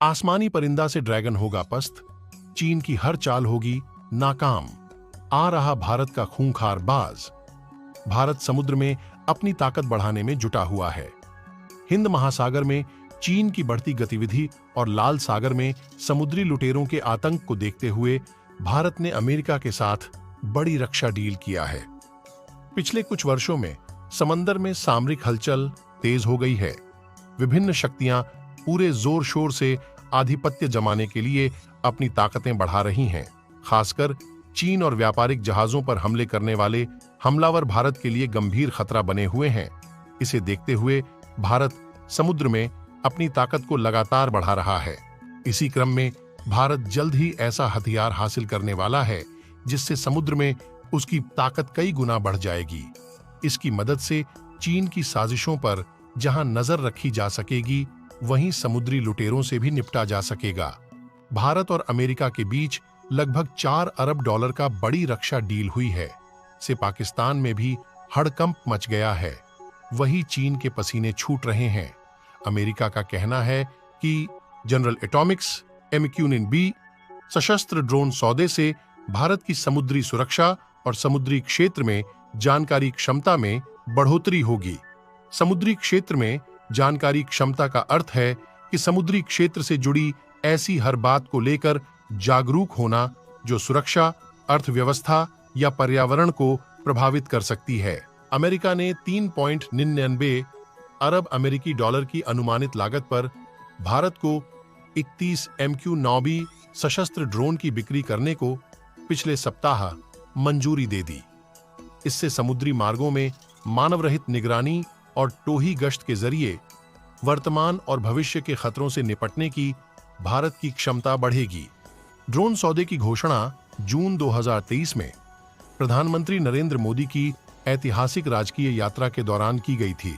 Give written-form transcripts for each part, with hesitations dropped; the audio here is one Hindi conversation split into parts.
आसमानी परिंदा से ड्रैगन होगा पस्त, चीन की हर चाल होगी नाकाम। आ रहा भारत का खूंखार बाज। भारत समुद्र में अपनी ताकत बढ़ाने में जुटा हुआ है। हिंद महासागर में चीन की बढ़ती गतिविधि और लाल सागर में समुद्री लुटेरों के आतंक को देखते हुए भारत ने अमेरिका के साथ बड़ी रक्षा डील किया है। पिछले कुछ वर्षों में समंदर में सामरिक हलचल तेज हो गई है। विभिन्न शक्तियां पूरे जोर शोर से आधिपत्य जमाने के लिए अपनी ताकतें बढ़ा रही हैं। खासकर चीन और व्यापारिक जहाजों पर हमले करने वाले हमलावर भारत के लिए गंभीर खतरा बने हुए हैं। इसे देखते हुए भारत समुद्र में अपनी ताकत को लगातार बढ़ा रहा है। इसी क्रम में भारत जल्द ही ऐसा हथियार हासिल करने वाला है जिससे समुद्र में उसकी ताकत कई गुना बढ़ जाएगी। इसकी मदद से चीन की साजिशों पर जहां नजर रखी जा सकेगी, वहीं समुद्री लुटेरों से भी निपटा जा सकेगा। भारत और अमेरिका के बीच लगभग 4 अरब डॉलर का बड़ी रक्षा डील हुई है। से पाकिस्तान में भी हड़कंप मच गया है। वही चीन के पसीने छूट रहे हैं। अमेरिका का कहना है कि जनरल एटॉमिक्स MQ-9B सशस्त्र ड्रोन सौदे से भारत की समुद्री सुरक्षा और समुद्री क्षेत्र में जानकारी क्षमता में बढ़ोतरी होगी। समुद्री क्षेत्र में जानकारी क्षमता का अर्थ है कि समुद्री क्षेत्र से जुड़ी ऐसी हर बात को लेकर जागरूक होना जो सुरक्षा, अर्थव्यवस्था या पर्यावरण को प्रभावित कर सकती है। अमेरिका ने 3.99 अरब अमेरिकी डॉलर की अनुमानित लागत पर भारत को 31 MQ-9B सशस्त्र ड्रोन की बिक्री करने को पिछले सप्ताह मंजूरी दे दी। इससे समुद्री मार्गों में मानवरहित निगरानी और टोही गश्त के जरिए वर्तमान और भविष्य के खतरों से निपटने की भारत की क्षमता बढ़ेगी। ड्रोन सौदे की घोषणा जून 2023 में प्रधानमंत्री नरेंद्र मोदी की ऐतिहासिक राजकीय यात्रा के दौरान की गई थी।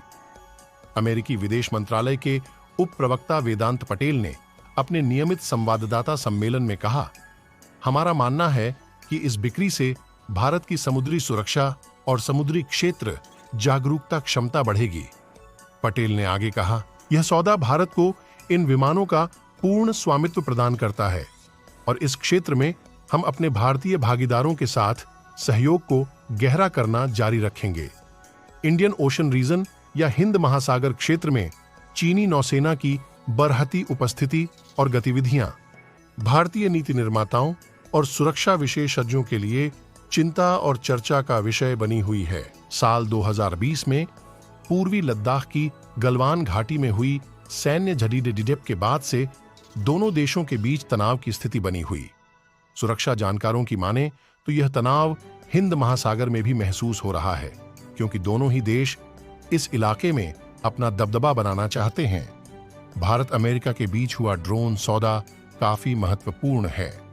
अमेरिकी विदेश मंत्रालय के उप प्रवक्ता वेदांत पटेल ने अपने नियमित संवाददाता सम्मेलन में कहा, हमारा मानना है कि इस बिक्री से भारत की समुद्री सुरक्षा और समुद्री क्षेत्र जागरूकता क्षमता बढ़ेगी। पटेल ने आगे कहा, यह सौदा भारत को इन विमानों का पूर्ण स्वामित्व प्रदान करता है और इस क्षेत्र में हम अपने भारतीय भागीदारों के साथ सहयोग को गहरा करना जारी रखेंगे। इंडियन ओशन रीजन या हिंद महासागर क्षेत्र में चीनी नौसेना की बरहती उपस्थिति और गतिविधियां भारतीय नीति निर्माताओं और सुरक्षा विशेषज्ञों के लिए चिंता और चर्चा का विषय बनी हुई है। साल 2020 में पूर्वी लद्दाख की गलवान घाटी में हुई सैन्य झड़प के बाद से दोनों देशों के बीच तनाव की स्थिति बनी हुई। सुरक्षा जानकारों की माने तो यह तनाव हिंद महासागर में भी महसूस हो रहा है, क्योंकि दोनों ही देश इस इलाके में अपना दबदबा बनाना चाहते हैं। भारत अमेरिका के बीच हुआ ड्रोन सौदा काफी महत्वपूर्ण है।